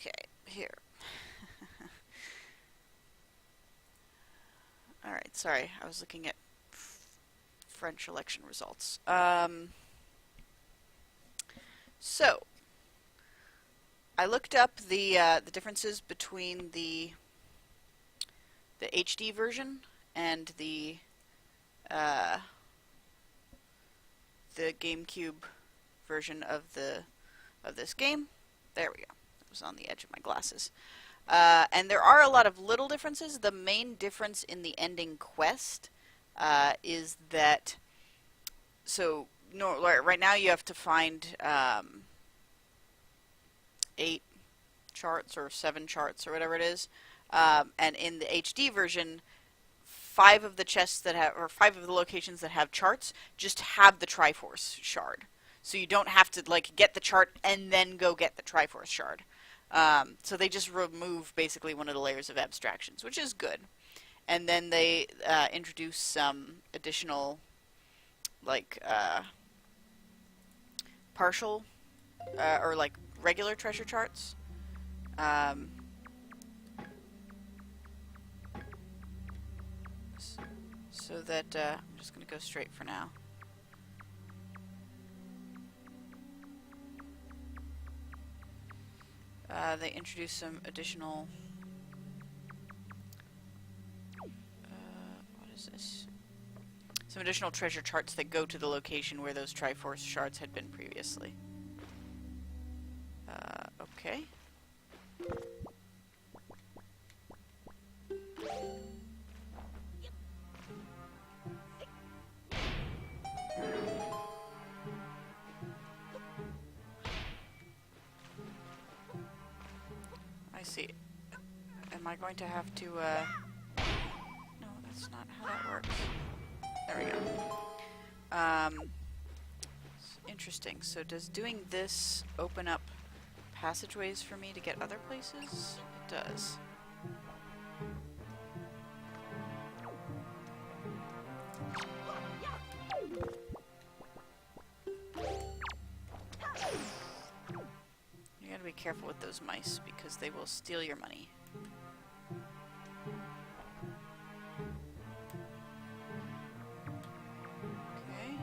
Okay, here. Alright, sorry. I was looking at French election results. So, I looked up the differences between the HD version and uh, the GameCube version of this game. There we go. It was on the edge of my glasses. And there are a lot of little differences. The main difference in the ending quest is that, so no, right now you have to find 8 charts or 7 charts or whatever it is. And in the HD version, 5 of the chests that have, or 5 of the locations that have charts just have the Triforce shard. So you don't have to like get the chart and then go get the Triforce shard. So they just remove basically one of the layers of abstractions, which is good. And then they introduce some additional like partial or like regular treasure charts. So that I'm just going to go straight for now. They introduce some additional what is this? Some additional treasure charts that go to the location where those Triforce shards had been previously. Okay. I see. Am I going to have to, no, that's not how that works. There we go. Interesting. So does doing this open up passageways for me to get other places? It does. You gotta be careful with those mice because they will steal your money. Okay.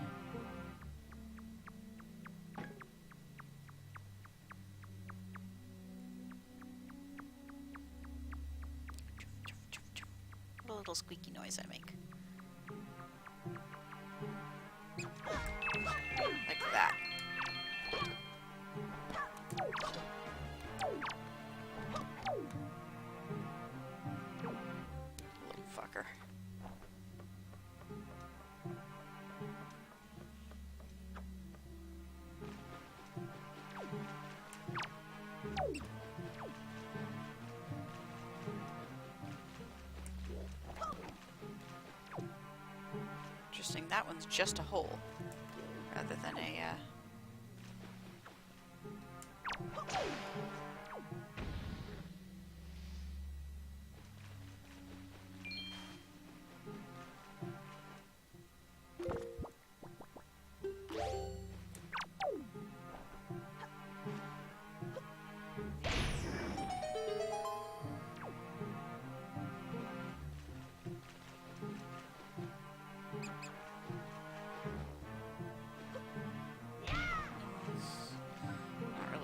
What a little squeaky noise I make. Like that. Little fucker. Interesting, that one's just a hole, rather than a,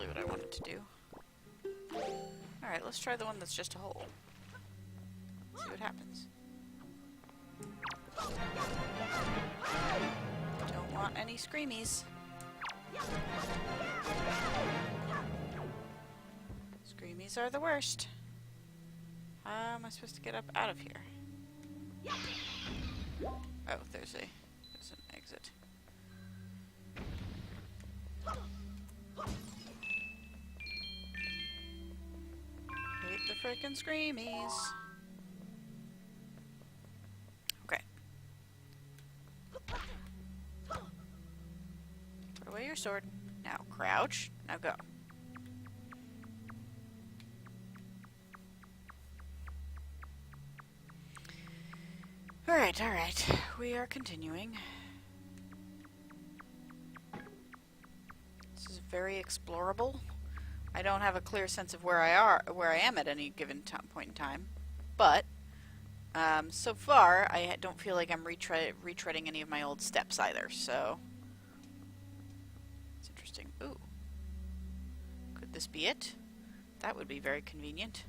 what I wanted to do. Alright, let's try the one that's just a hole. See what happens. Don't want any screamies. Screamies are the worst. How am I supposed to get up out of here? Oh, there's an exit. Hate the frickin' screamies. Okay. Put away your sword. Now crouch. Now go. Alright, alright. We are continuing. This is very explorable. I don't have a clear sense of where I am at any given point in time, but so far I don't feel like I'm retreading any of my old steps either. So it's interesting. Ooh, could this be it? That would be very convenient.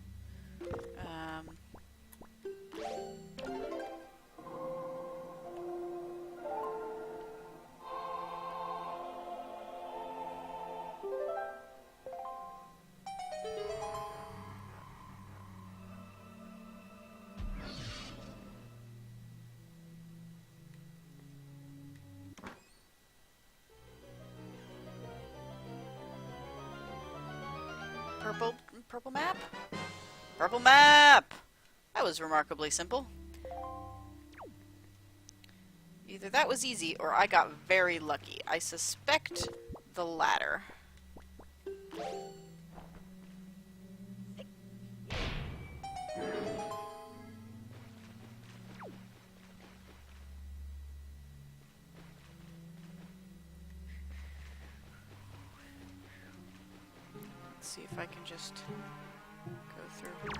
Purple map? Purple map! That was remarkably simple. Either that was easy, or I got very lucky. I suspect the latter. Let's see if I can just go through.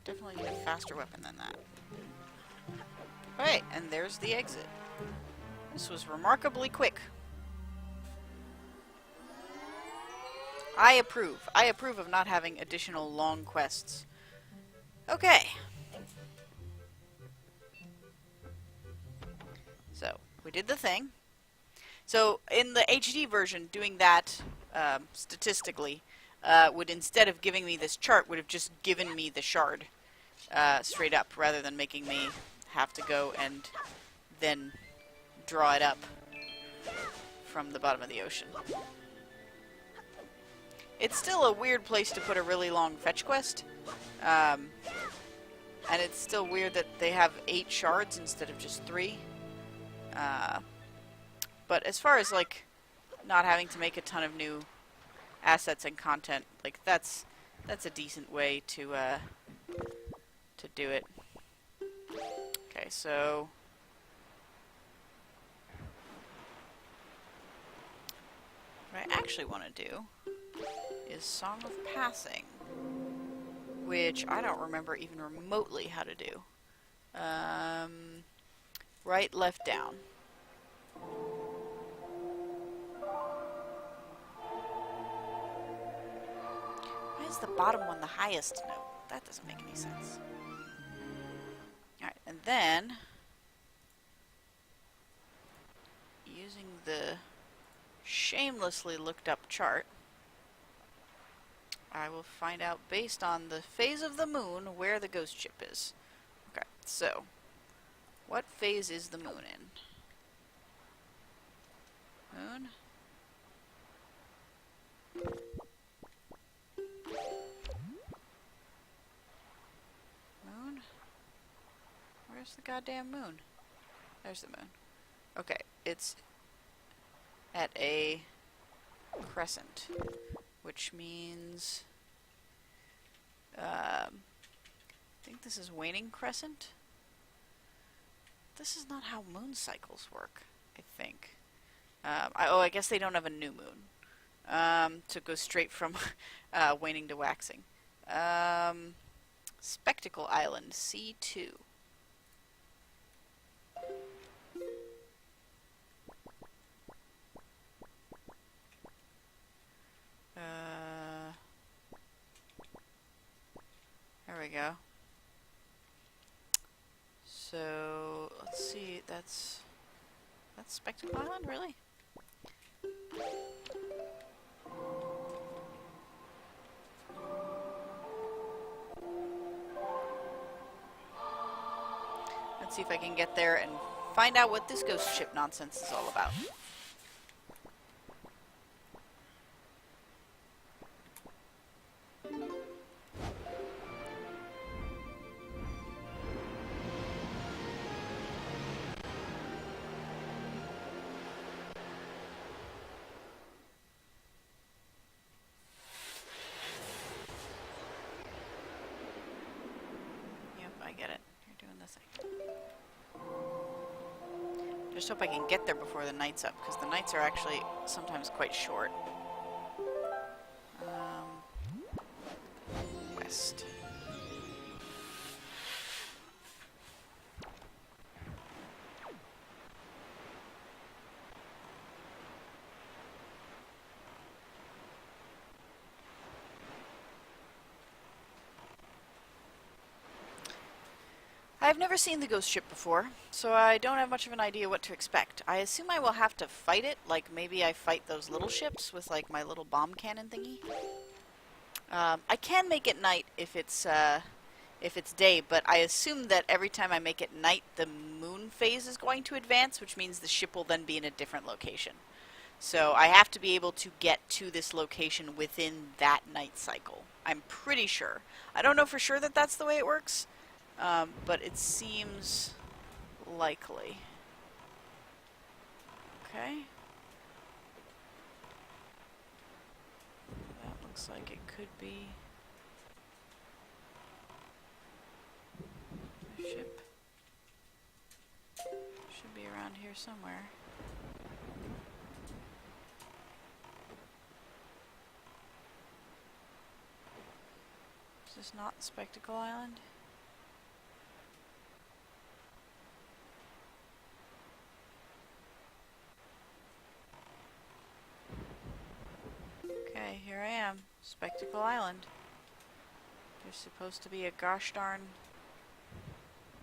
Definitely need a faster weapon than that. Okay, and there's the exit. This was remarkably quick. I approve. I approve of not having additional long quests. Okay. So, we did the thing. So, in the HD version, doing that, statistically, would, instead of giving me this chart, would have just given me the shard straight up, rather than making me have to go and then draw it up from the bottom of the ocean. It's still a weird place to put a really long fetch quest, and it's still weird that they have 8 shards instead of just 3. But as far as, like, not having to make a ton of new assets and content, like, that's a decent way to do it. Okay, so what I actually want to do is Song of Passing, which I don't remember even remotely how to do. Right, left, down. Why is the bottom one the highest note? That doesn't make any sense. Alright, and then using the shamelessly looked up chart, I will find out based on the phase of the moon where the ghost ship is. Okay, so what phase is the moon in? Moon? Moon? Where's the goddamn moon? There's the moon. Okay, it's at a crescent, which means I think this is waning crescent. This is not how moon cycles work, I think. I guess they don't have a new moon. To go straight from waning to waxing. Spectacle Island, C2. There we go. So, let's see, that's Spectacle Island, really? Let's see if I can get there and find out what this ghost ship nonsense is all about. I get it. You're doing this thing. just hope I can get there before the night's up, because the nights are actually sometimes quite short. West. I've never seen the ghost ship before, so I don't have much of an idea what to expect. I assume I will have to fight it, like maybe I fight those little ships with like my little bomb cannon thingy. I can make it night if it's day, but I assume that every time I make it night, the moon phase is going to advance, which means the ship will then be in a different location. So I have to be able to get to this location within that night cycle. I'm pretty sure. I don't know for sure that that's the way it works. But it seems likely. Okay. That looks like it could be a ship. Should be around here somewhere. Is this not Spectacle Island? Okay, here I am. Spectacle Island. There's supposed to be a gosh darn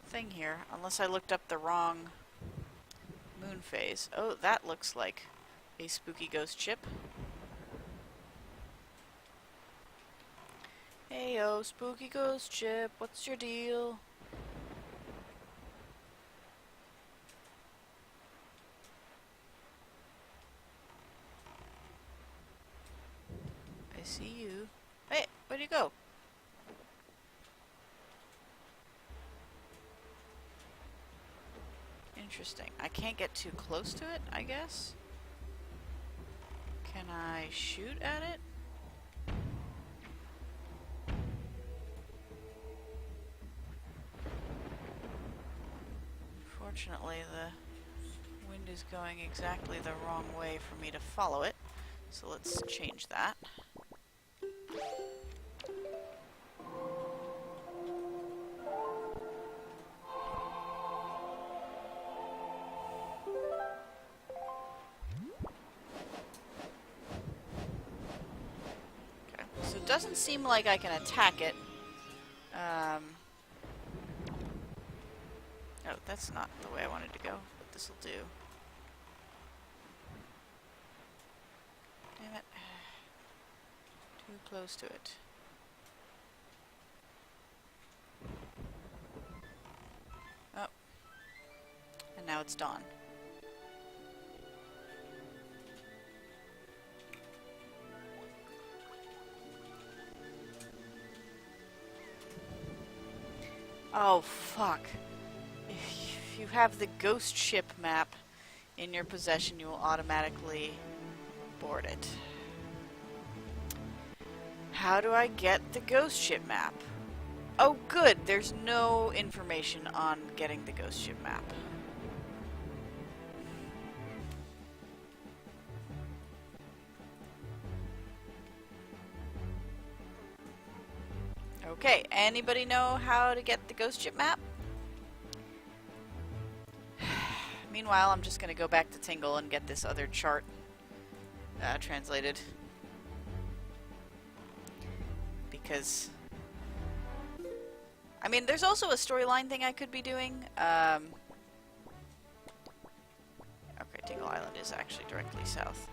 thing here, unless I looked up the wrong moon phase. Oh, that looks like a spooky ghost ship. Heyo, spooky ghost ship, what's your deal? I see you. Hey, where'd you go? Interesting. I can't get too close to it, I guess? Can I shoot at it? Unfortunately, the wind is going exactly the wrong way for me to follow it, so let's change that. Okay, so it doesn't seem like I can attack it. Oh, that's not the way I wanted to go, but this'll do. Damn it. Too close to it. Oh. And now it's dawn. Oh, fuck. If you have the ghost ship map in your possession, you will automatically board it. How do I get the ghost ship map? Oh, good. There's no information on getting the ghost ship map. Okay, anybody know how to get the ghost ship map? Meanwhile, I'm just going to go back to Tingle and get this other chart translated. Because, I mean, there's also a storyline thing I could be doing. Okay, Tingle Island is actually directly south.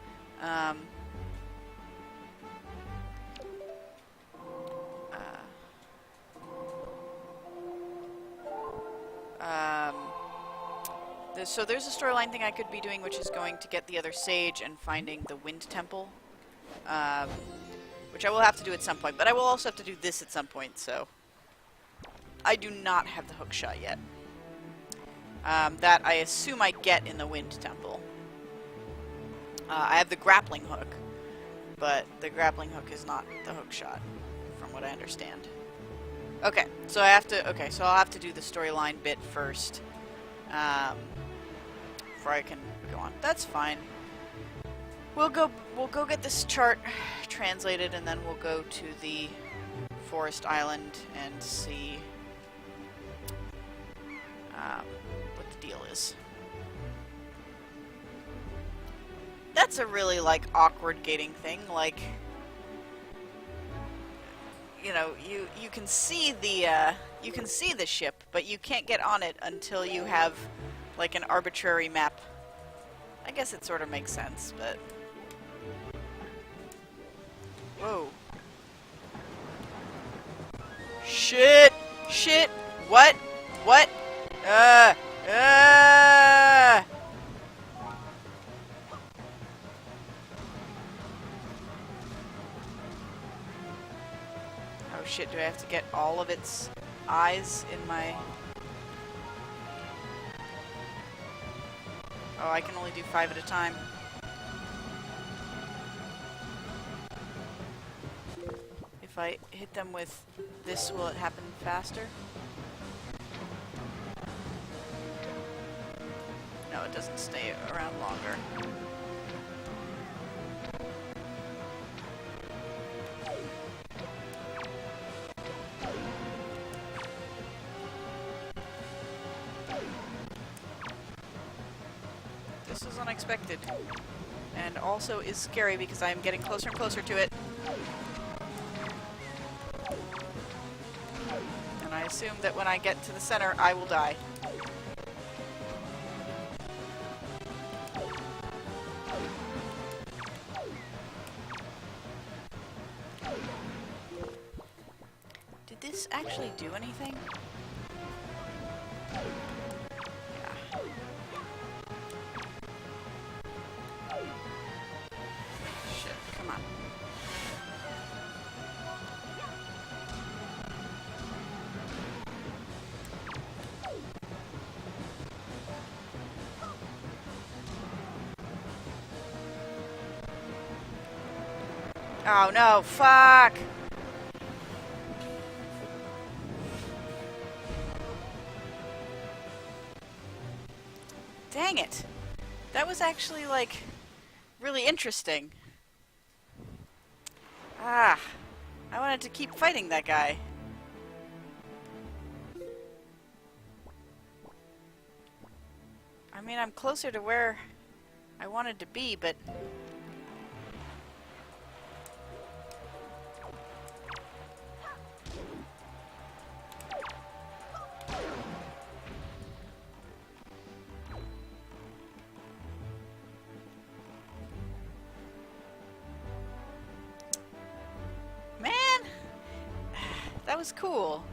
So there's a storyline thing I could be doing, which is going to get the other sage and finding the Wind Temple, which I will have to do at some point. But I will also have to do this at some point, so I do not have the hook shot yet. That I assume I get in the Wind Temple. I have the grappling hook, but the grappling hook is not the hook shot, from what I understand. Okay, so I have to. Okay, so I'll have to do the storyline bit first. before I can go on. That's fine. We'll go get this chart translated, and then we'll go to the forest island and see what the deal is. That's a really, like, awkward gating thing. Like, you know, you can see the ship, but you can't get on it until you have, like, an arbitrary map. I guess it sort of makes sense, but... Whoa. Shit! Shit! What? What? Oh shit, do I have to get all of its eyes in my... Oh, I can only do 5 at a time. If I hit them with this, will it happen faster? No, it doesn't stay around longer. This is unexpected. And also is scary because I am getting closer and closer to it. And I assume that when I get to the center, I will die. Did this actually do anything? Yeah. Shit, come on. Oh no, fuck! Dang it! That was actually, like, really interesting. Ah, I wanted to keep fighting that guy. I mean, I'm closer to where I wanted to be, but... That was cool.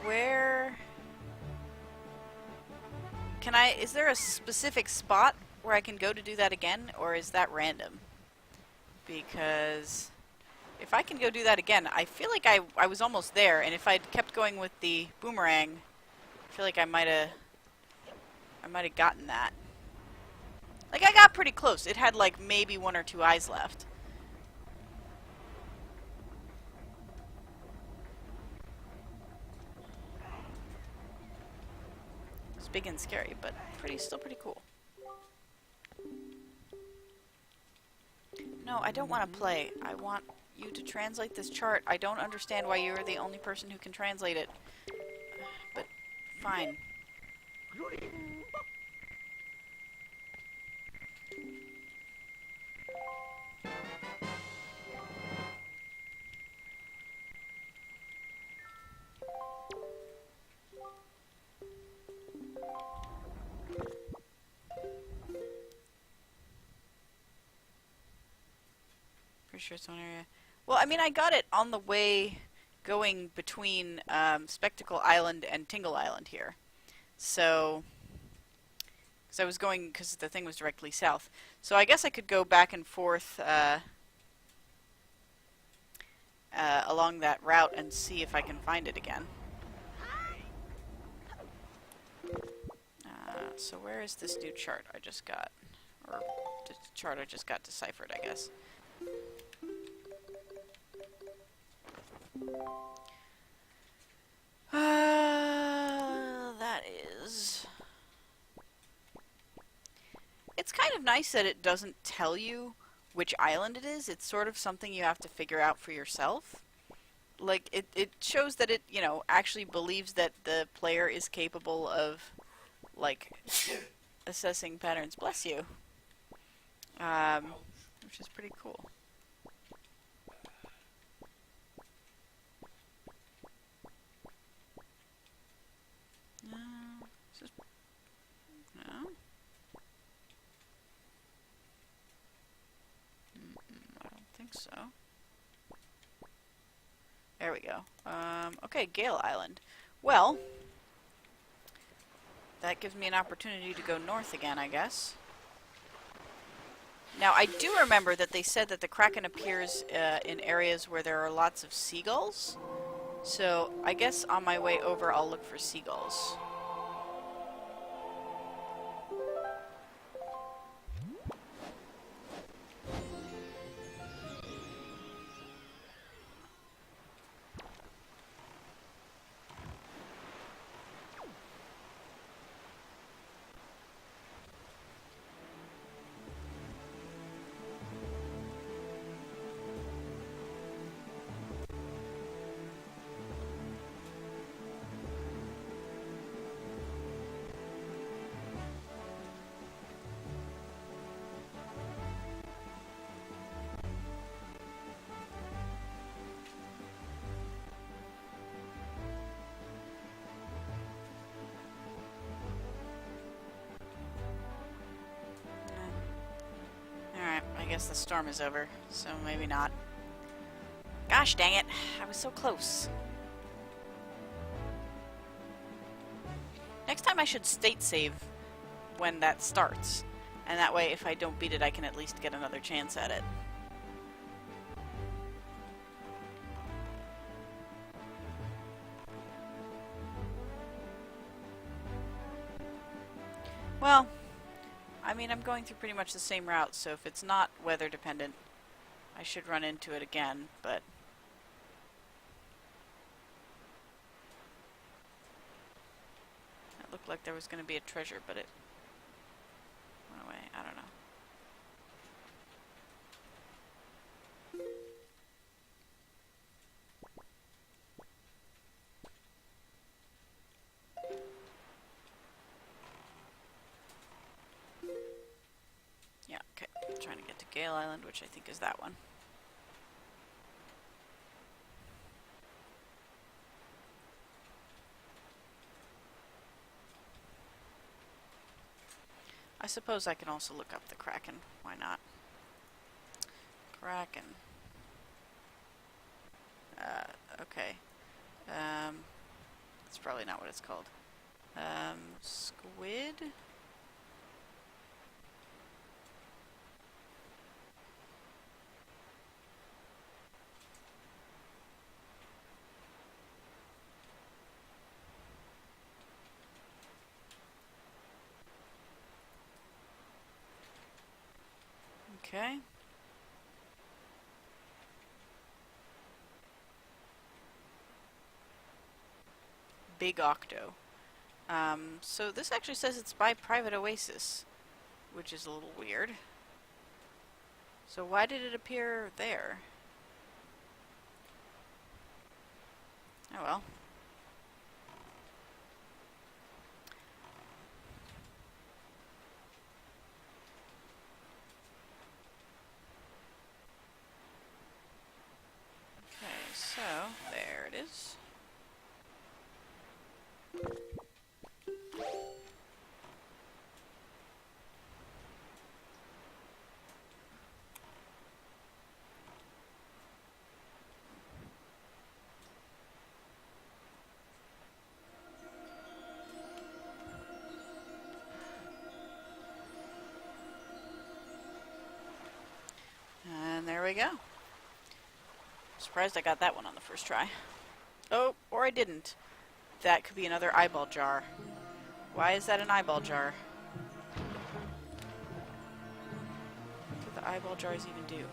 Where... Can I... Is there a specific spot where I can go to do that again, or is that random? Because... if I can go do that again, I feel like I was almost there, and if I'd kept going with the boomerang, I feel like I might have gotten that. Like, I got pretty close. It had, like, maybe 1 or 2 eyes left. It's big and scary, but still pretty cool. No, I don't want to play. I want you to translate this chart. I don't understand why you're the only person who can translate it. But, fine. Pretty sure it's one area. Well, I mean, I got it on the way going between Spectacle Island and Tingle Island here. So, because I was going, because the thing was directly south. So I guess I could go back and forth along that route and see if I can find it again. So where is this new chart I just got? Or the chart I just got deciphered, I guess. of nice that it doesn't tell you which island it is. It's sort of something you have to figure out for yourself. Like, it shows that it, you know, actually believes that the player is capable of, like, assessing patterns. Bless you. Which is pretty cool. Is this... No? I don't think so. There we go. Okay, Gale Island. Well, that gives me an opportunity to go north again, I guess. Now, I do remember that they said that the Kraken appears in areas where there are lots of seagulls. So, I guess on my way over, I'll look for seagulls. I guess the storm is over, so maybe not. Gosh dang it, I was so close. Next time I should state save when that starts, and that way if I don't beat it I can at least get another chance at it. Well, I mean, I'm going through pretty much the same route, so if it's not weather dependent, I should run into it again, but... It looked like there was going to be a treasure, but it went away. I don't know. Yeah, okay. I'm trying to get to Gale Island, which I think is that one. I suppose I can also look up the Kraken. Why not? Kraken. Okay. That's probably not what it's called. Squid? Okay. Big Octo. So this actually says it's by Private Oasis, which is a little weird. So why did it appear there? Oh well. Okay, so there it is. And there we go. Surprised I got that one on the first try. Oh, or I didn't. That could be another eyeball jar. Why is that an eyeball jar? What do the eyeball jars even do?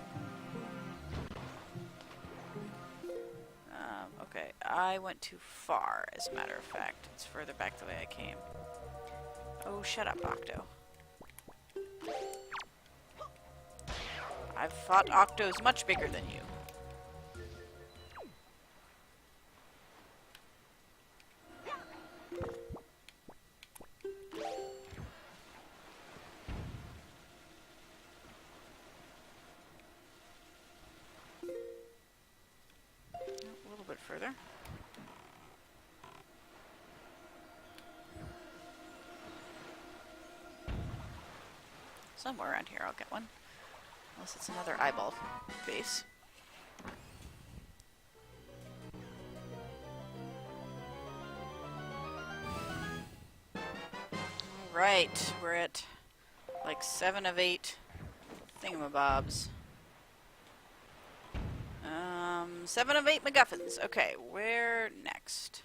Okay, I went too far, as a matter of fact. It's further back the way I came. Oh, shut up, Octo. I've fought octos much bigger than you. A little bit further. Somewhere around here I'll get one. Unless it's another eyeball base. Alright, we're at like 7 of 8 thingamabobs. 7 of 8 MacGuffins. Okay, where next?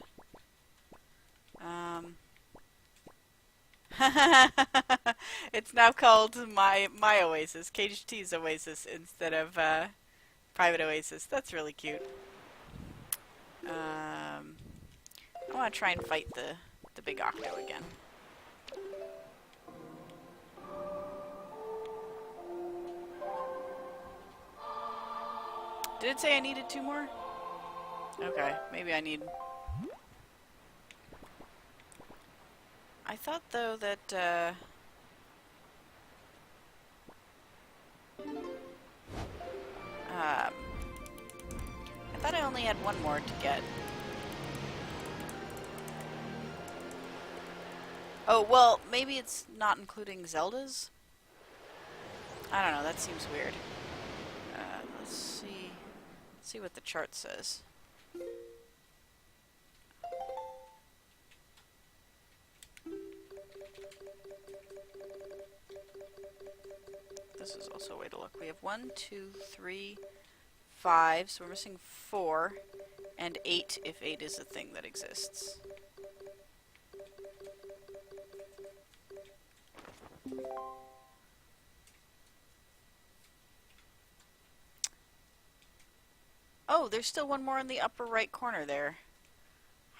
It's now called my Oasis, Caged T's Oasis, instead of Private Oasis. That's really cute. I want to try and fight the big octo again. Did it say I needed 2 more? Okay, maybe I need... I thought, though, that, I thought I only had 1 more to get. Oh, well, maybe it's not including Zelda's? I don't know, that seems weird. Let's see what the chart says. This is also a way to look. We have 1, 2, 3, 5, so we're missing 4, and 8 if 8 is a thing that exists. Oh, there's still 1 more in the upper right corner there.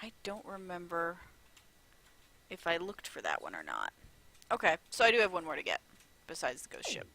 I don't remember if I looked for that one or not. Okay, so I do have 1 more to get, besides the ghost ship.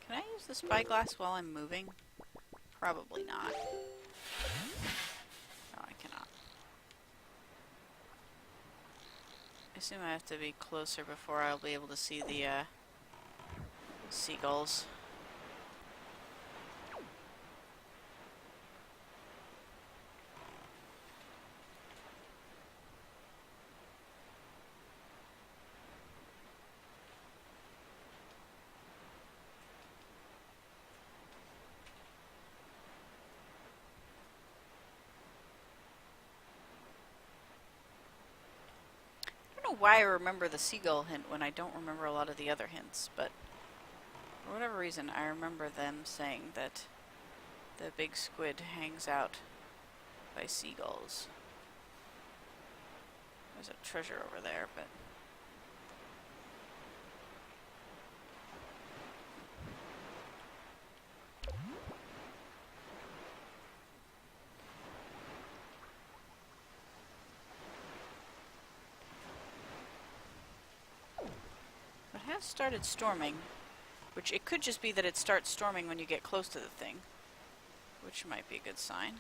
Can I use the spyglass while I'm moving? Probably not. No, I cannot. I assume I have to be closer before I'll be able to see the seagulls. I don't know why I remember the seagull hint when I don't remember a lot of the other hints, but for whatever reason I remember them saying that the big squid hangs out by seagulls. There's a treasure over there, but... It has started storming, which it could just be that it starts storming when you get close to the thing, which might be a good sign.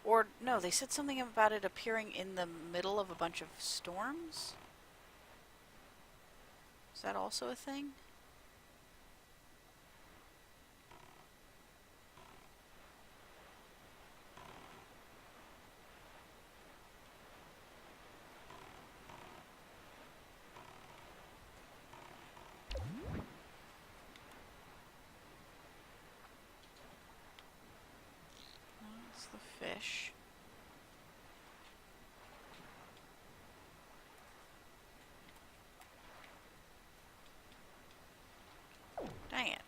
Or, no, they said something about it appearing in the middle of a bunch of storms? Is that also a thing? fish. Dang it.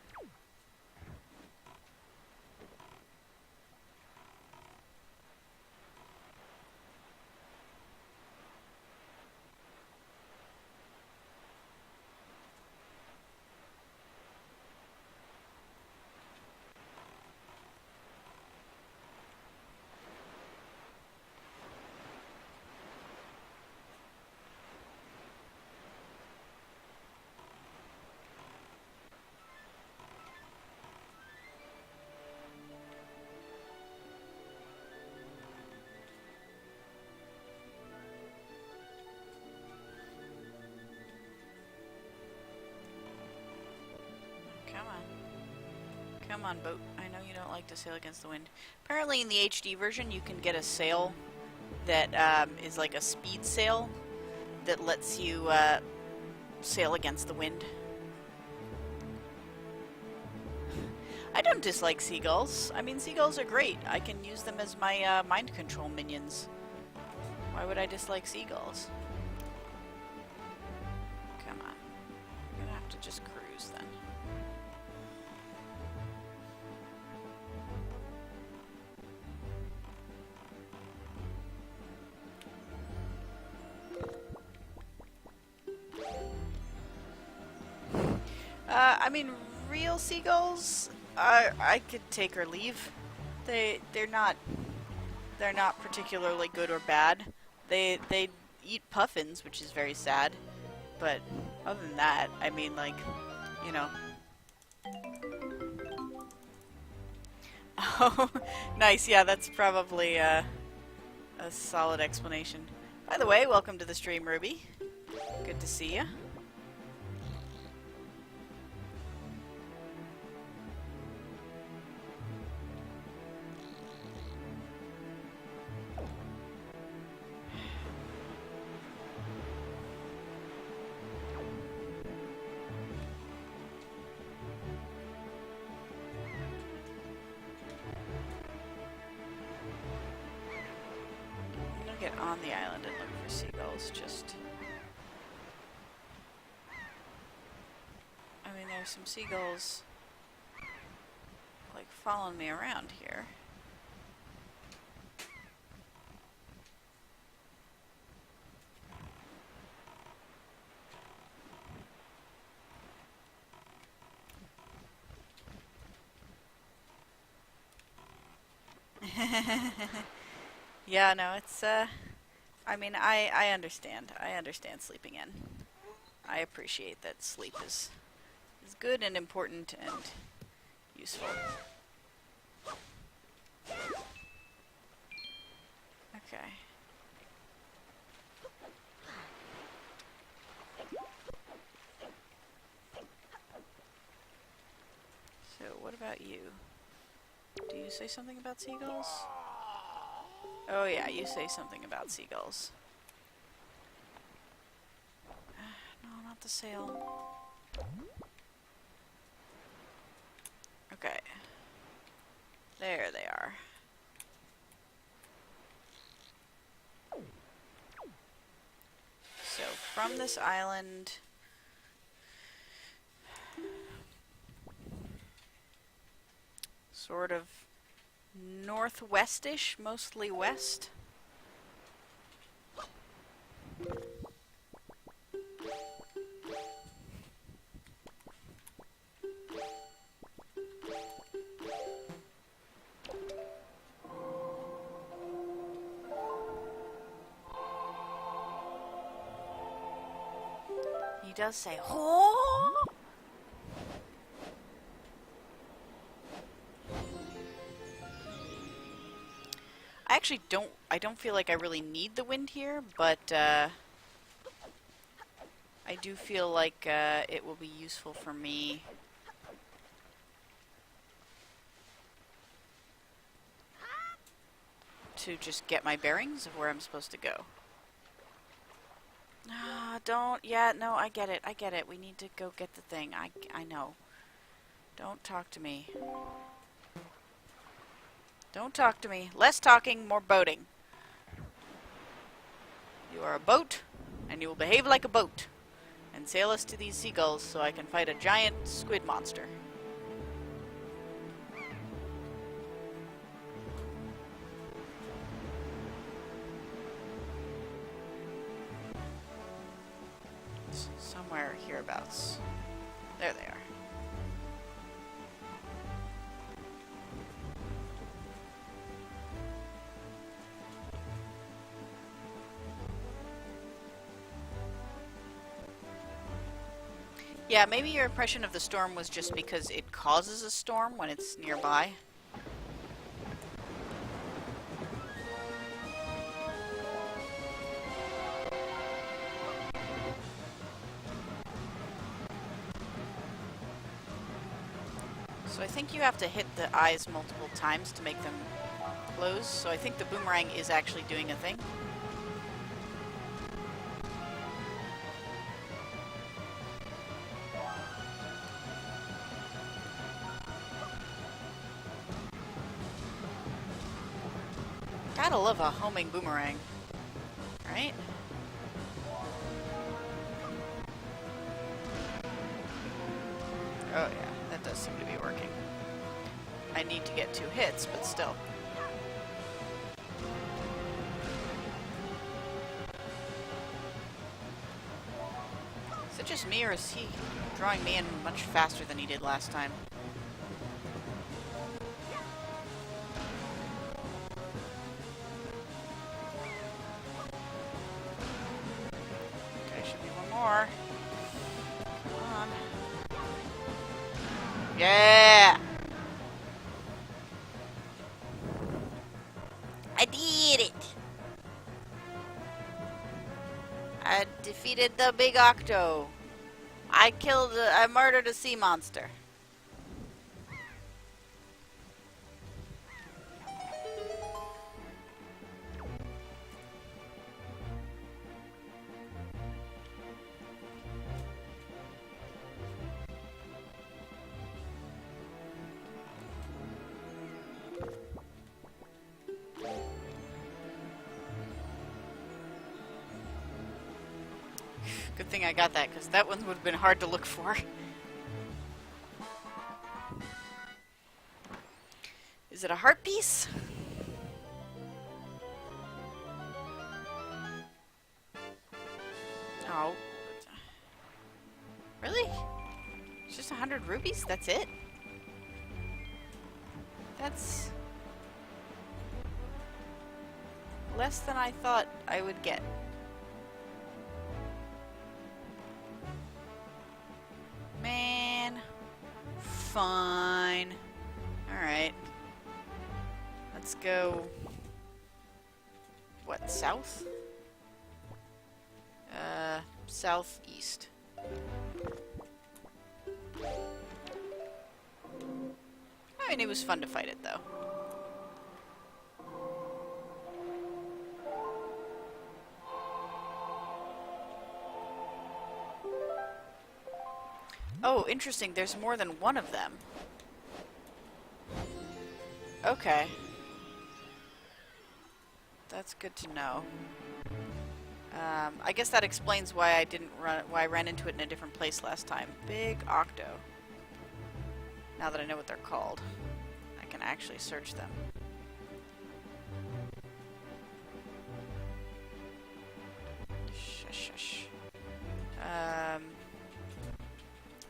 Come on. Come on, boat. I know you don't like to sail against the wind. Apparently in the HD version you can get a sail that is like a speed sail that lets you sail against the wind. I don't dislike seagulls. I mean, seagulls are great. I can use them as my mind control minions. Why would I dislike seagulls? Come on. I'm gonna have to just cruise then. I mean, real seagulls, I could take or leave. They're not particularly good or bad. They eat puffins, which is very sad. But other than that, I mean, like, you know. Oh, nice. Yeah, that's probably a solid explanation. By the way, welcome to the stream, Ruby. Good to see you. Get on the island and look for seagulls, just... I mean, there's some seagulls, like, following me around here. Yeah, no, it's, I mean, I understand. I understand sleeping in. I appreciate that sleep is good and important and useful. Okay. So, what about you? Do you say something about seagulls? Oh yeah, you say something about seagulls. No, not the sail. Okay. There they are. So, from this island... sort of northwestish, mostly west. He does say, "Oh!" I don't feel like I really need the wind here, but I do feel like it will be useful for me to just get my bearings of where I'm supposed to go. Ah, yeah, no, I get it, we need to go get the thing, I know. Don't talk to me. Don't talk to me. Less talking, more boating. You are a boat, and you will behave like a boat. And sail us to these seagulls so I can fight a giant squid monster. It's somewhere hereabouts. There they are. Yeah, maybe your impression of the storm was just because it causes a storm when it's nearby. So I think you have to hit the eyes multiple times to make them close. So I think the boomerang is actually doing a thing. Gotta love a homing boomerang, right? Oh yeah, that does seem to be working. I need to get 2 hits, but still. Is it just me, or is he drawing me in much faster than he did last time? Okay, should be one more. Come on. Yeah! I did it! I defeated the big octo. I murdered a sea monster. Good thing I got that, because that one would have been hard to look for. Is it a heart piece? Oh. Really? It's just 100 rupees? That's it? That's less than I thought I would get. Man. Fine. Alright. Let's go... What, south? Southeast. I mean, it was fun to fight it, though. Oh, interesting. There's more than one of them. Okay. That's good to know. I guess that explains why I ran into it in a different place last time. Big Octo. Now that I know what they're called, I can actually search them. Shush, shush.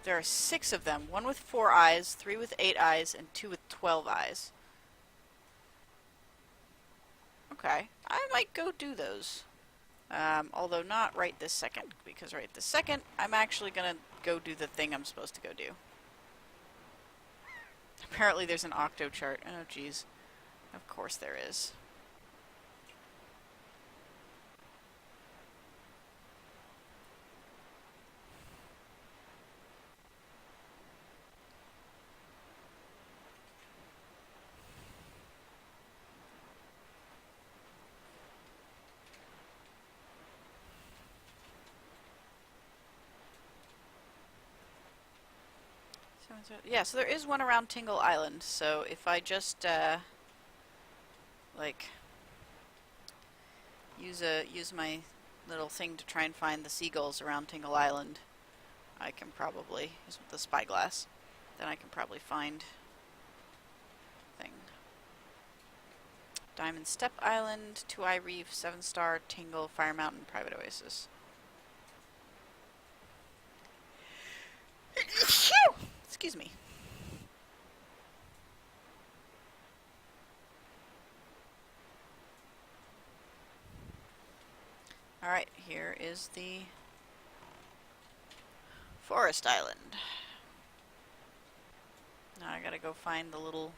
There are 6 of them. 1 with 4 eyes, 3 with 8 eyes, and 2 with 12 eyes. Okay. I might go do those. Although not right this second, because right this second, I'm actually gonna go do the thing I'm supposed to go do. Apparently there's an octo chart. Oh, geez. Of course there is. Yeah, so there is one around Tingle Island, so if I just, like, use my little thing to try and find the seagulls around Tingle Island, I can probably use the spyglass. Then I can probably find thing. Diamond Step Island, Two Eye Reef, 7-Star, Tingle, Fire Mountain, Private Oasis. Excuse me. Alright, here is the Forest Island. Now I gotta go find the little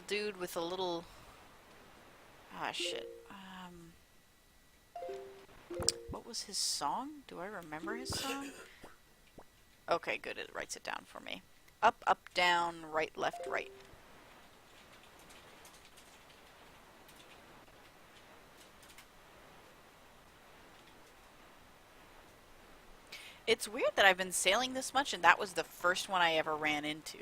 dude with a little... Ah, shit. What was his song? Do I remember his song? Okay, good, it writes it down for me. Up, up, down, right, left, right. It's weird that I've been sailing this much and that was the first one I ever ran into.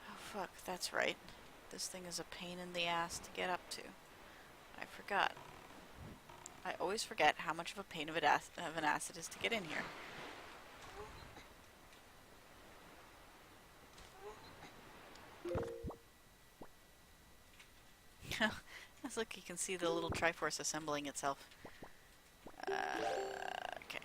Oh fuck, that's right. This thing is a pain in the ass to get up to. I forgot. I always forget how much of a pain of an ass it is to get in here. Let's look, you can see the little Triforce assembling itself. Okay.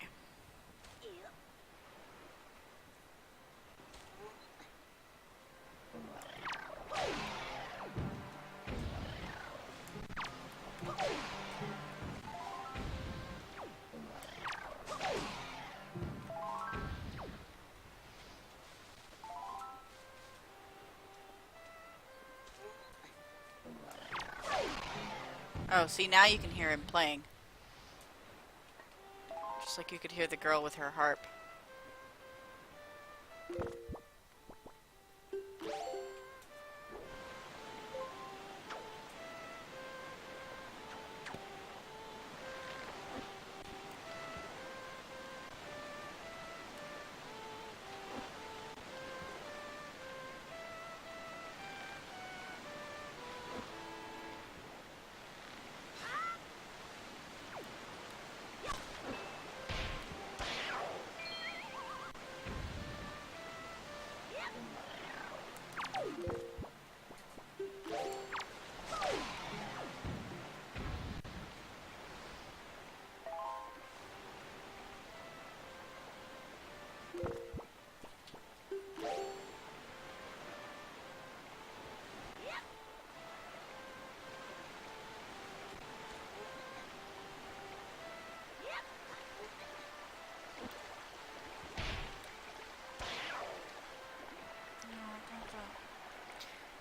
Oh, see, now you can hear him playing. Just like you could hear the girl with her harp.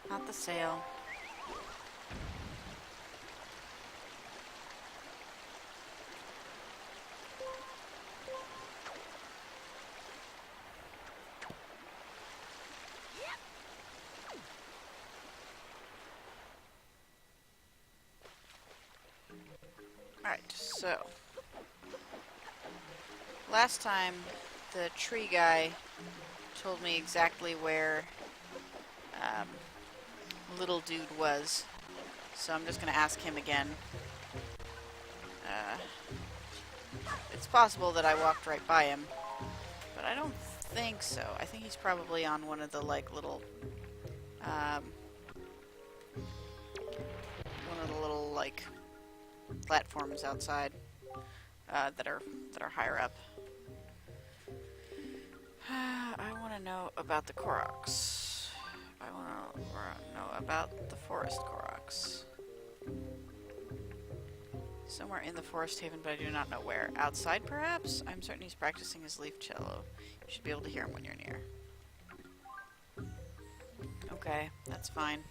Not the sail. Alright, so last time the tree guy told me exactly where little dude was, so I'm just gonna ask him again. It's possible that I walked right by him, but I don't think so. I think he's probably on one of the like little like platforms outside that are higher up. I want to know about the Koroks. I want to know about the forest Koroks. Somewhere in the forest haven, but I do not know where. Outside, perhaps? I'm certain he's practicing his leaf cello. You should be able to hear him when you're near. Okay, that's fine.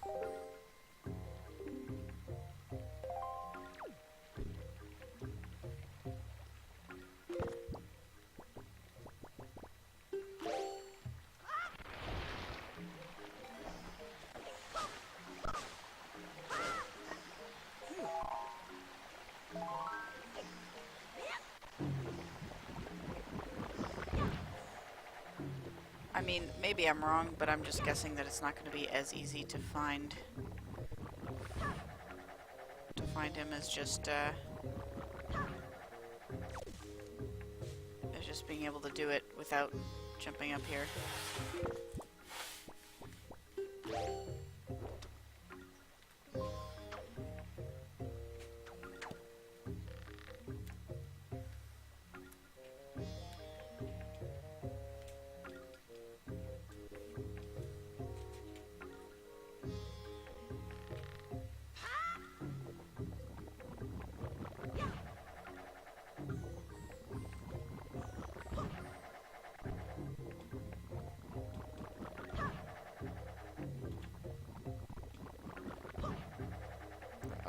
I mean, maybe I'm wrong, but I'm just guessing that it's not going to be as easy to find him as just being able to do it without jumping up here.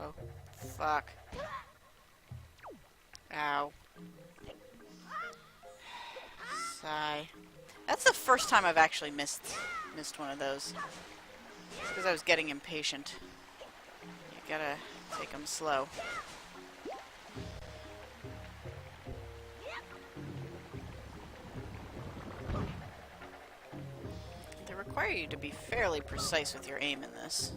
Oh, fuck. Ow. Sigh. That's the first time I've actually missed one of those. Because I was getting impatient. You gotta take them slow. They require you to be fairly precise with your aim in this.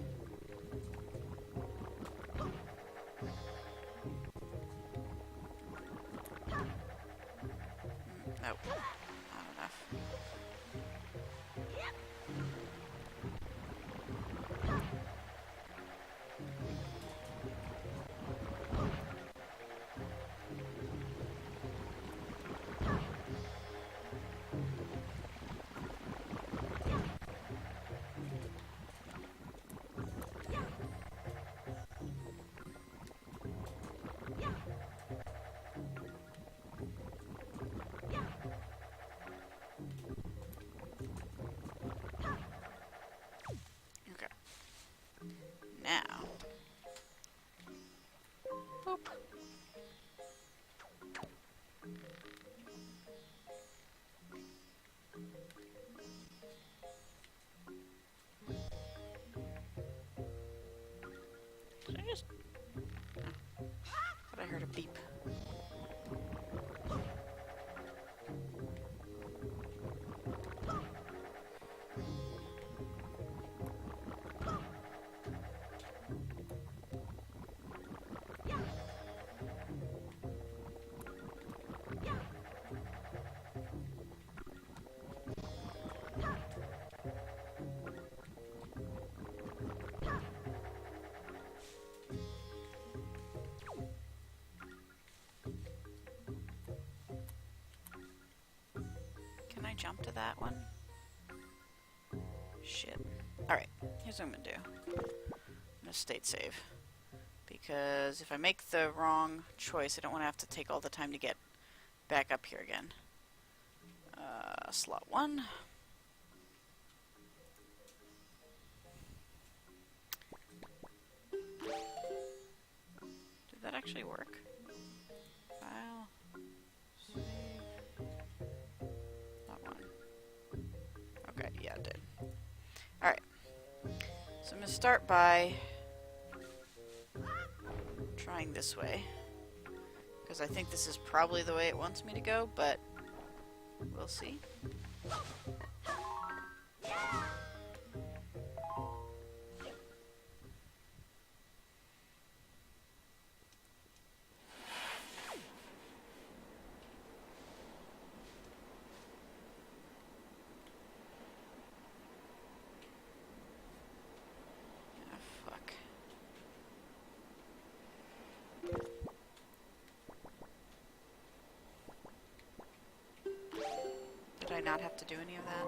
Nope. Not enough. Now. Boop. Did I just... Oh. Thought I heard a beep. Can I jump to that one? Shit. Alright, here's what I'm gonna do. I'm gonna state save. Because if I make the wrong choice, I don't want to have to take all the time to get back up here again. Slot 1. Did that actually work? File. Save. That one. Okay, yeah, it did. Alright. So I'm going to start by trying this way. Because I think this is probably the way it wants me to go, but we'll see. Did I not have to do any of that?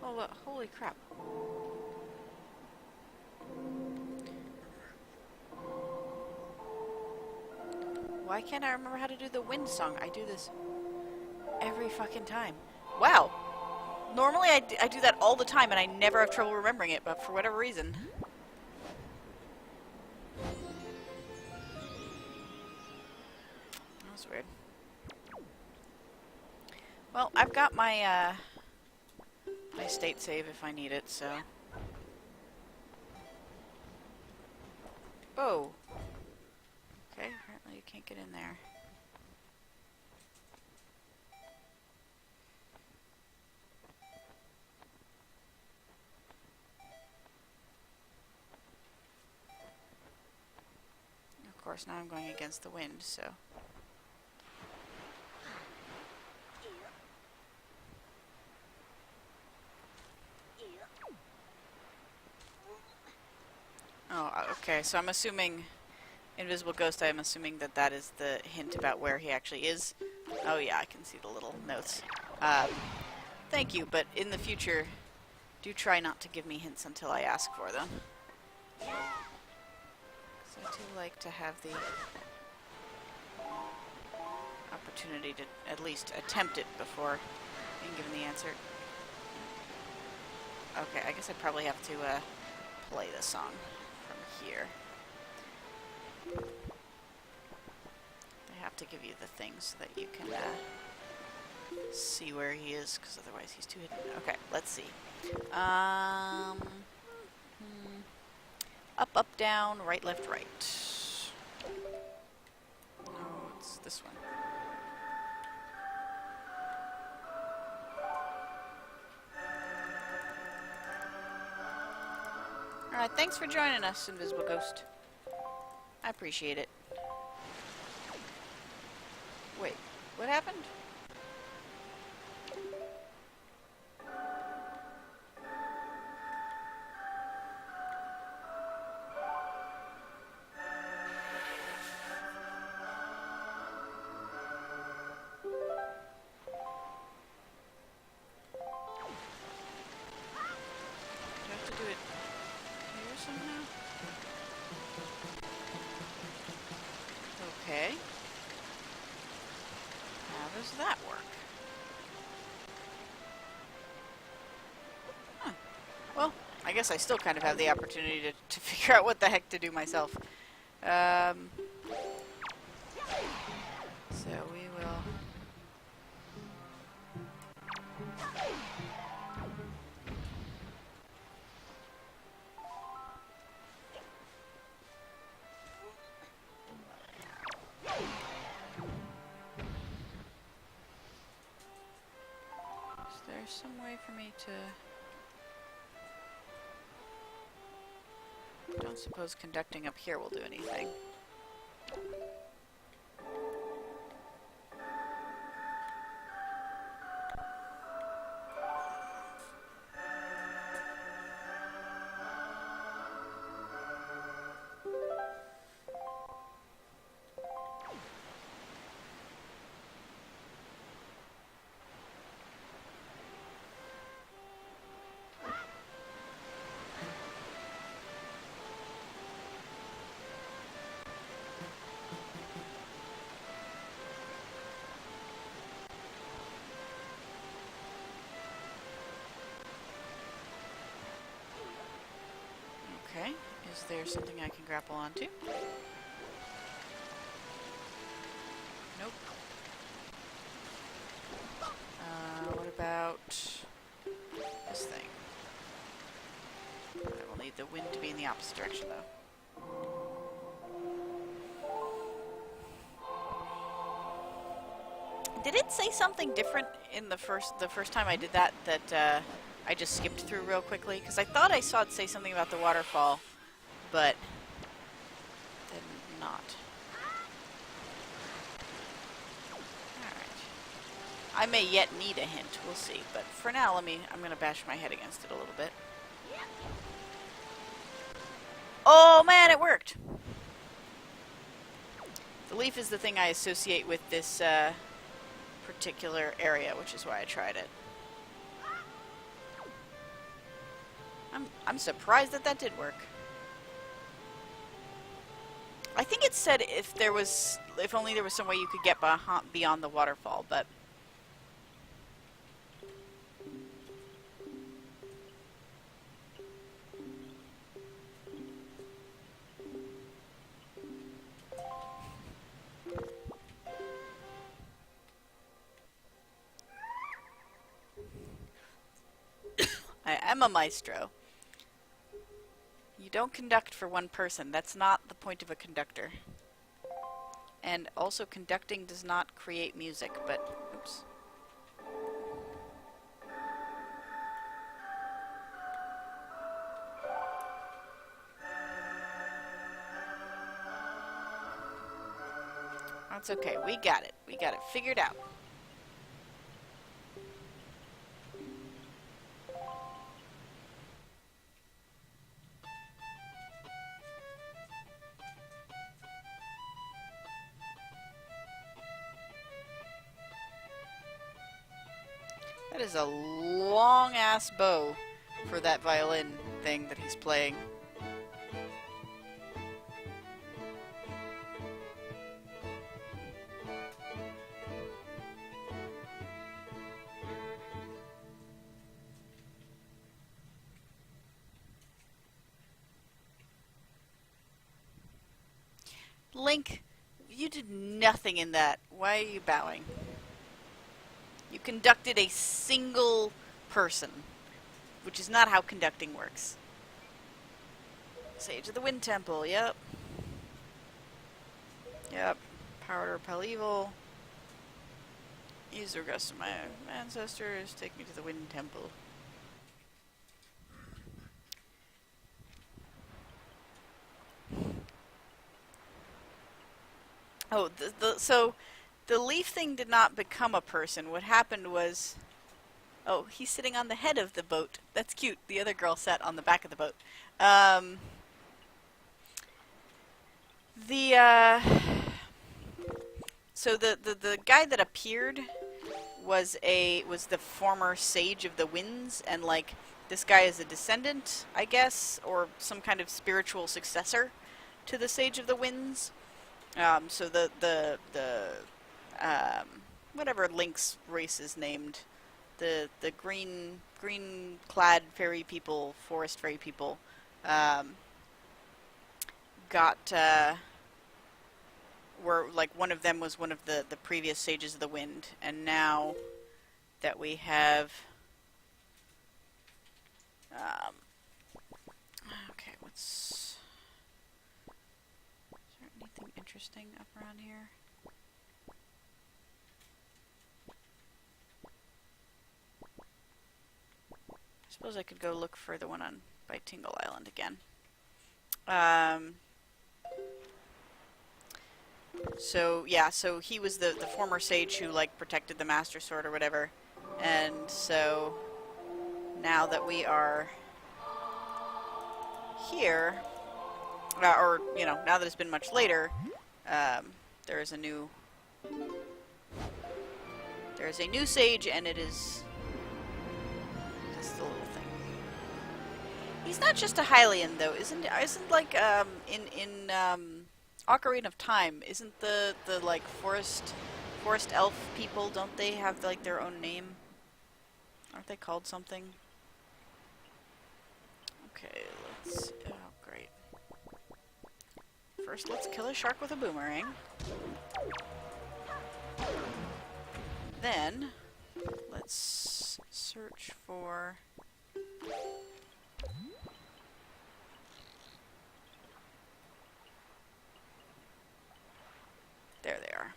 Oh, holy crap. Why can't I remember how to do the wind song? I do this every fucking time. Wow. Normally I do that all the time and I never have trouble remembering it, but for whatever reason. That's weird. Well, I've got my my state save if I need it, so. Whoa. Okay, apparently you can't get in there. Of course, now I'm going against the wind, so. Oh, okay, so I'm assuming Invisible Ghost, I'm assuming that that is the hint about where he actually is. Oh yeah, I can see the little notes. Thank you, but in the future, do try not to give me hints until I ask for them. So I do like to have the opportunity to at least attempt it before being given the answer. Okay, I guess I probably have to play the song from here. They have to give you the things so that you can see where he is, because otherwise he's too hidden. Okay, let's see. Up, up, down, right, left, right. No, it's this one. Alright, thanks for joining us, Invisible Ghost. I appreciate it. Wait, what happened? Do I have to do it here somehow? Okay. How does that work? Huh. Well, I guess I still kind of have the opportunity to figure out what the heck to do myself. So we will... Is there some way for me to... Don't suppose conducting up here will do anything. Okay, is there something I can grapple onto? Nope. What about this thing? I will need the wind to be in the opposite direction, though. Did it say something different in the first time I did that I just skipped through real quickly? Because I thought I saw it say something about the waterfall, but then not. Alright. I may yet need a hint, we'll see. But for now, I'm gonna bash my head against it a little bit. Oh man, it worked! The leaf is the thing I associate with this particular area, which is why I tried it. I'm surprised that did work. I think it said if only there was some way you could get beyond the waterfall, but I'm a maestro. You don't conduct for one person. That's not the point of a conductor. And also, conducting does not create music, but... Oops. That's okay. We got it. We got it figured out. That is a long-ass bow for that violin thing that he's playing. Link, you did nothing in that. Why are you bowing? You conducted a single person, which is not how conducting works. Sage of the Wind Temple, yep. Yep. Power to repel evil. Use the request of my ancestors. Take me to the Wind Temple. Oh, so the leaf thing did not become a person. What happened was... Oh, he's sitting on the head of the boat. That's cute. The other girl sat on the back of the boat. So the guy that appeared was the former Sage of the Winds, and like this guy is a descendant, I guess, or some kind of spiritual successor to the Sage of the Winds. So whatever Link's race is named, the green clad fairy people, forest fairy people, were like one of them was one of the previous Sages of the Wind, and now that we have okay, is there anything interesting up around here? I suppose I could go look for the one by Tingle Island again. So yeah, so he was the former sage who like protected the Master Sword or whatever, and so now that we are here, or you know, now that it's been much later, there is a new sage, and it is this little thing. He's not just a Hylian though, isn't like in Ocarina of Time, isn't the like forest elf people, don't they have like their own name? Aren't they called something? Okay, let's... Oh, great. First, let's kill a shark with a boomerang. Then, let's search for... There they are.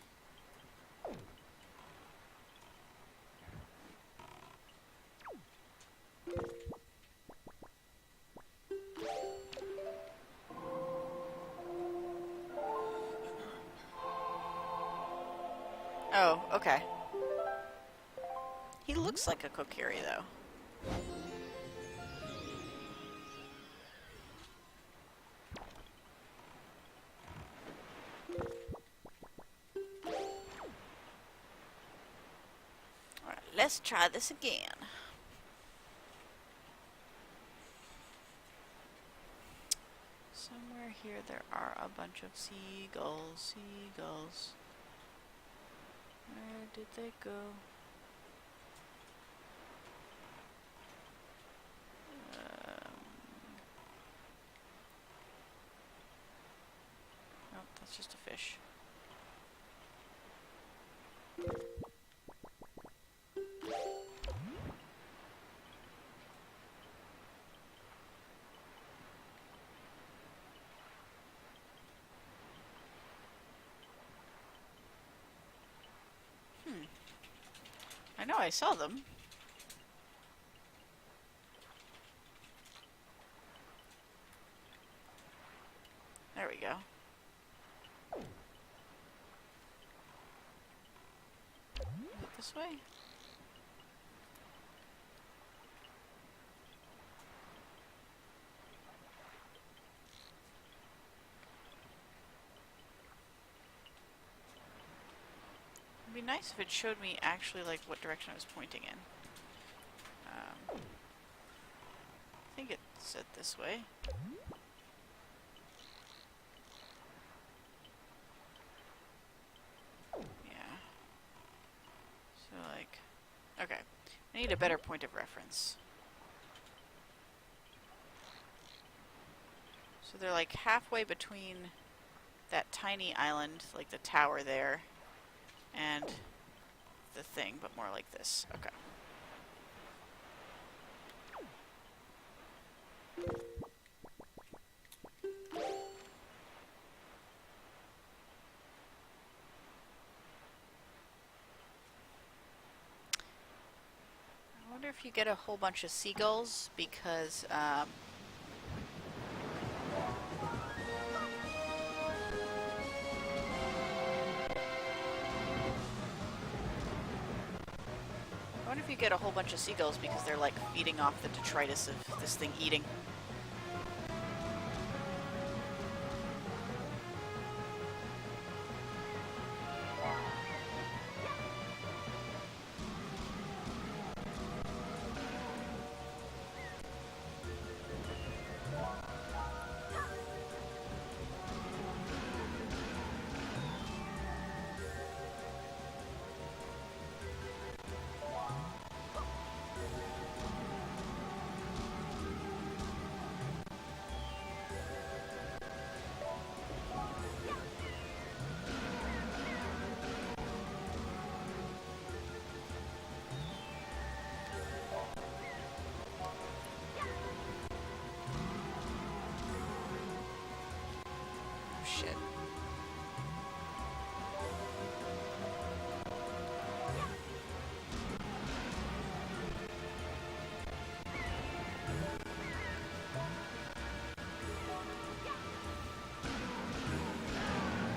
Oh, okay. He looks like a Kokiri, though. Alright, let's try this again. Somewhere here there are a bunch of seagulls. Where did they go? Nope, that's just a fish. I saw them. There we go. Is it this way? It'd be nice if it showed me actually like what direction I was pointing in. I think it said this way. Yeah. So like, okay. I need a better point of reference. So they're like halfway between that tiny island, like the tower there, and the thing, but more like this. Okay. I wonder if you get a whole bunch of seagulls, because they're like feeding off the detritus of this thing eating. Shit.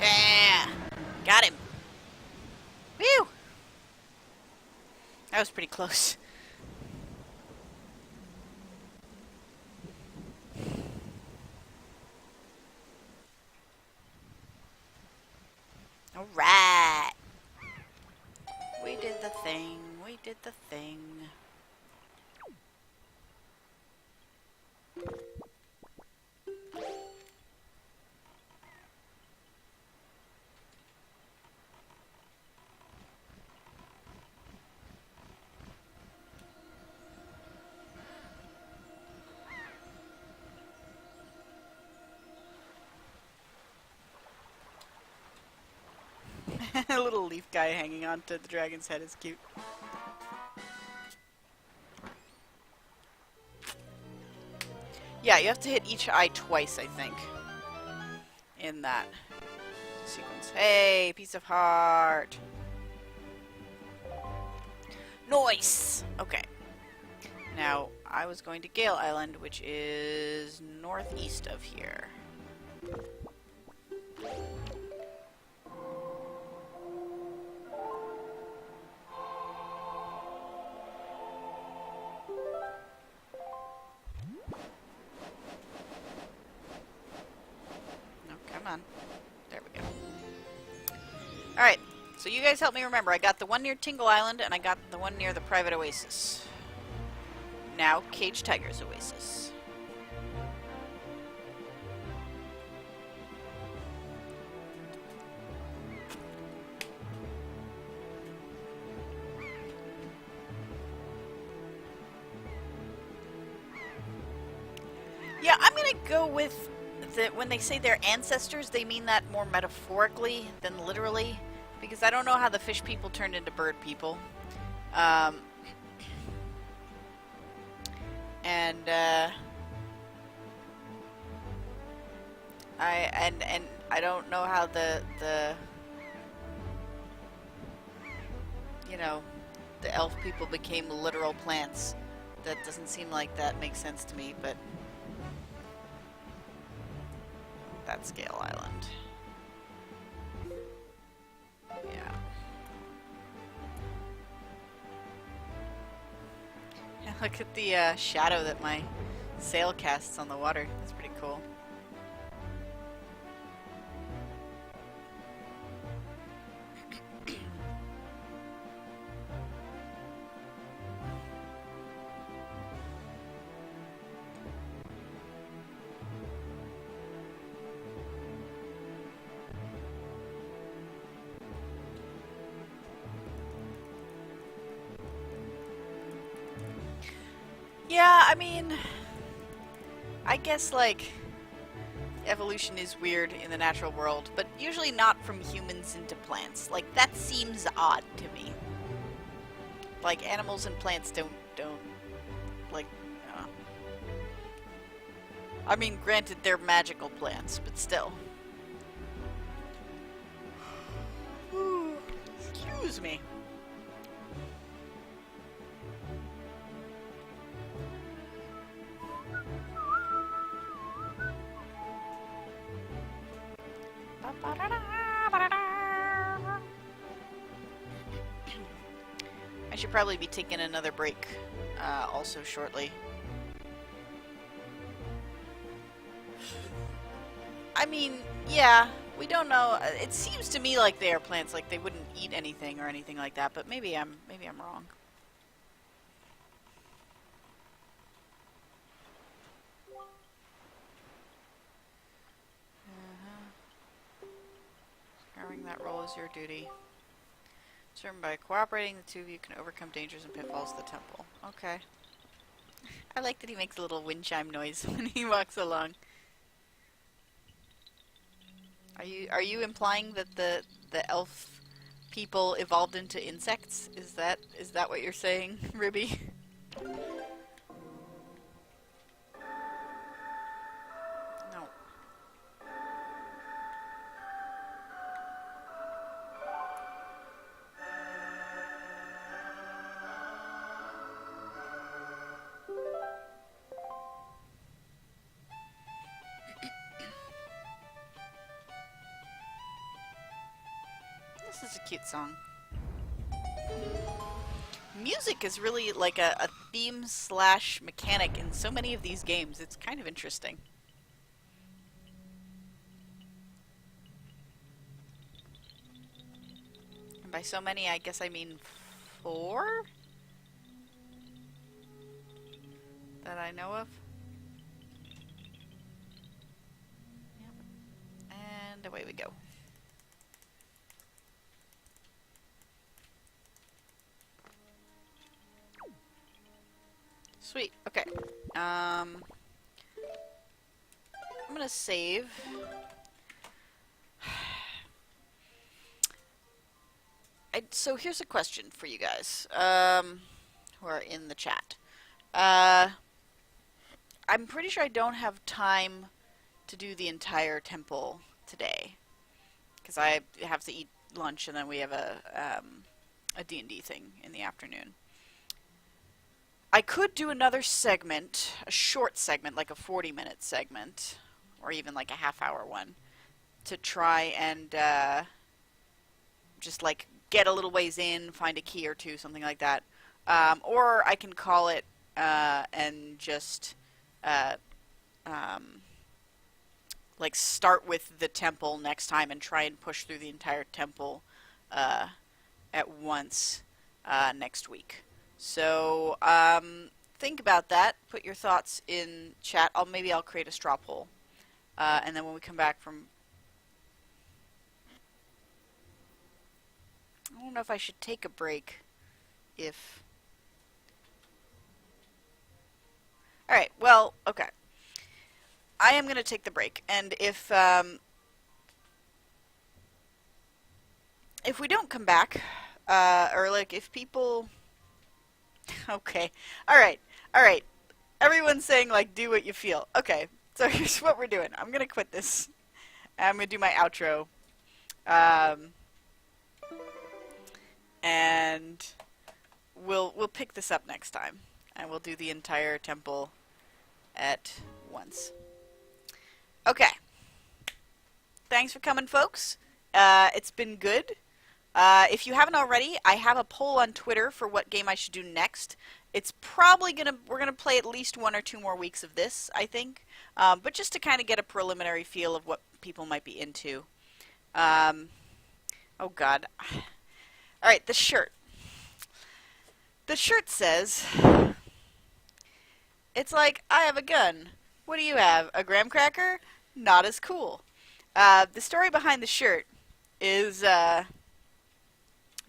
Yeah! Got him! Whew! That was pretty close. Alright! We did the thing. We did the thing. A little leaf guy hanging onto the dragon's head is cute. Yeah, you have to hit each eye twice, I think, in that sequence. Hey, piece of heart. Nice! Okay. Now, I was going to Gale Island, which is northeast of here. Alright, so you guys help me remember. I got the one near Tingle Island, and I got the one near the private oasis. Now, Cage Tiger's oasis. Yeah, I'm gonna go with when they say they're ancestors, they mean that more metaphorically than literally, because I don't know how the fish people turned into bird people. I don't know how the the elf people became literal plants. That doesn't seem like that makes sense to me, but that's Scale Island. Yeah. And look at the shadow that my sail casts on the water. That's pretty cool. Yeah, I mean, I guess, like, evolution is weird in the natural world, but usually not from humans into plants. Like, that seems odd to me. Like, animals and plants don't, like, I mean, granted, they're magical plants, but still. Excuse me. I should probably be taking another break also shortly. I mean, yeah, we don't know. It seems to me like they are plants, like they wouldn't eat anything or anything like that, but maybe I'm wrong. Carrying that role is your duty. Determined by cooperating, the two of you can overcome dangers and pitfalls of the temple. Okay. I like that he makes a little wind chime noise when he walks along. Are you implying that the elf people evolved into insects? Is that what you're saying, Ribby? No. This is a cute song. Music is really like a theme slash mechanic in so many of these games. It's kind of interesting. And by so many, I guess I mean 4? That I know of. Yep. And away we go. Sweet. Okay. I'm gonna save. So here's a question for you guys, who are in the chat. I'm pretty sure I don't have time to do the entire temple today, because I have to eat lunch and then we have a D&D thing in the afternoon. I could do another segment, a short segment, like a 40-minute segment, or even like a half-hour one, to try and just like get a little ways in, find a key or two, something like that. Or I can call it and just like start with the temple next time and try and push through the entire temple at once next week. So think about that. Put your thoughts in chat. Maybe I'll create a straw poll, and then when we come back from, I don't know if I should take a break. If all right, well, okay. I am going to take the break, and if we don't come back, or like if people. Okay. All right. Everyone's saying, like, do what you feel. Okay. So here's what we're doing. I'm going to quit this. I'm going to do my outro. And we'll pick this up next time, and we'll do the entire temple at once. Okay. Thanks for coming, folks. It's been good. If you haven't already, I have a poll on Twitter for what game I should do next. It's probably we're gonna play at least 1 or 2 more weeks of this, I think. But just to kind of get a preliminary feel of what people might be into. Oh God. Alright, the shirt. The shirt says, it's like, I have a gun. What do you have? A graham cracker? Not as cool. The story behind the shirt is,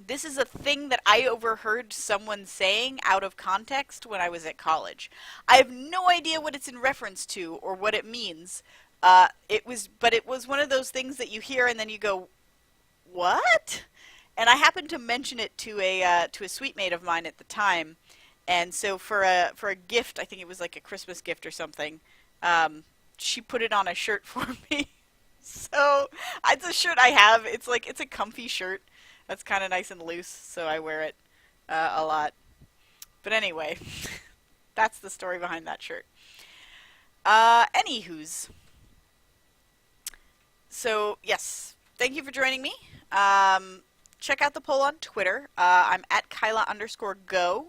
this is a thing that I overheard someone saying out of context when I was at college. I have no idea what it's in reference to or what it means. It was one of those things that you hear and then you go, what? And I happened to mention it to a suite mate of mine at the time, and so for a gift, I think it was like a Christmas gift or something, she put it on a shirt for me. So it's a shirt I have. It's a comfy shirt that's kind of nice and loose, so I wear it a lot. But anyway, that's the story behind that shirt. Anywho's. So yes, thank you for joining me. Check out the poll on Twitter. I'm at Kyla_go.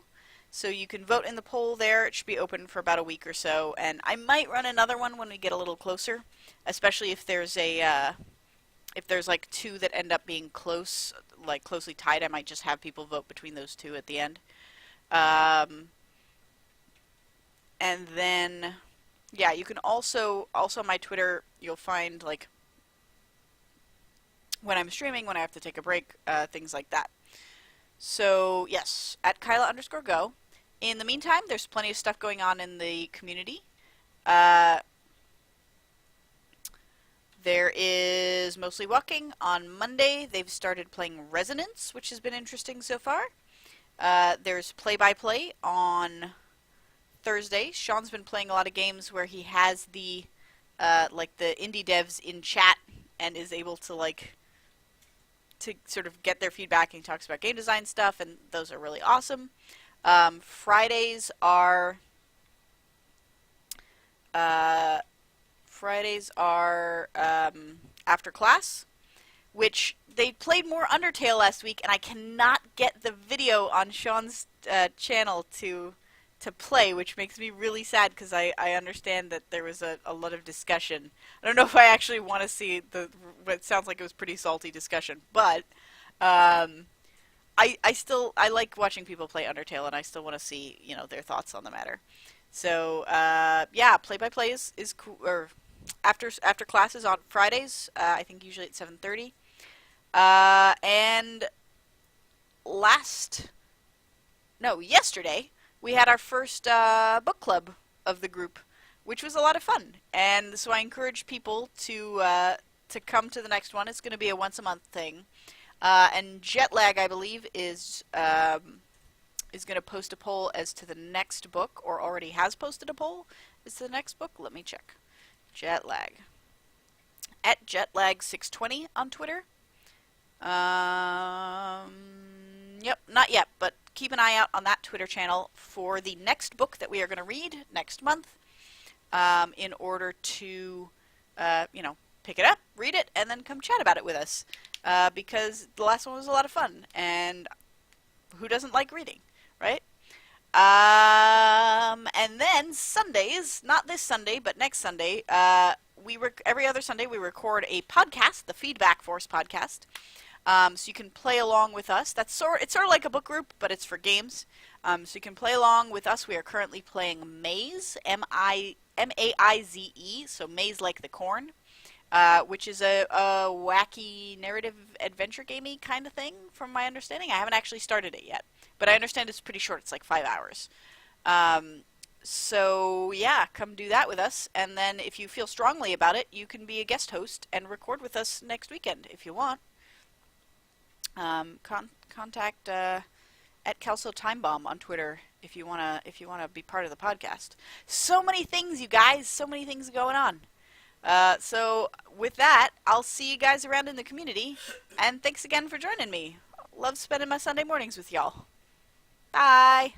So you can vote in the poll there. It should be open for about a week or so. And I might run another one when we get a little closer. Especially if there's like 2 that end up being close, like closely tied, I might just have people vote between those 2 at the end. And then, yeah, you can also on my Twitter, you'll find like when I'm streaming, when I have to take a break, things like that. So, yes, at Kyla_go. In the meantime, there's plenty of stuff going on in the community. There is Mostly Walking on Monday. They've started playing Resonance, which has been interesting so far. There's Play-by-Play on Thursday. Sean's been playing a lot of games where he has the indie devs in chat and is able to sort of get their feedback, and he talks about game design stuff, and those are really awesome. Fridays are after class, which they played more Undertale last week, and I cannot get the video on Sean's channel to play, which makes me really sad because I understand that there was a lot of discussion. I don't know if I actually want to see what sounds like it was pretty salty discussion, but I like watching people play Undertale, and I still want to see their thoughts on the matter. So yeah, Play-by-Play is cool. Or after classes on Fridays, I think usually at 7:30. And yesterday we had our first book club of the group, which was a lot of fun. And so I encourage people to come to the next one. It's going to be a once a month thing. And Jetlag, I believe, is going to post a poll as to the next book, or already has posted a poll as to the next book. Let me check. Jetlag. At Jetlag620 on Twitter. Yep, not yet, but keep an eye out on that Twitter channel for the next book that we are going to read next month, in order to, pick it up, read it, and then come chat about it with us, because the last one was a lot of fun, and who doesn't like reading, right? And then Sundays, not this Sunday, but next Sunday, every other Sunday we record a podcast, the Feedback Force podcast. So you can play along with us. It's sort of like a book group, but it's for games. So you can play along with us. We are currently playing Maze, Maize, so Maze like the corn, which is a wacky narrative adventure gamey kind of thing, from my understanding. I haven't actually started it yet, but I understand it's pretty short. It's like 5 hours. So yeah, come do that with us. And then if you feel strongly about it, you can be a guest host and record with us next weekend if you want. Contact at Kelso Timebomb on Twitter if you wanna be part of the podcast. So many things, you guys. So many things going on. So with that, I'll see you guys around in the community. And thanks again for joining me. Love spending my Sunday mornings with y'all. Bye.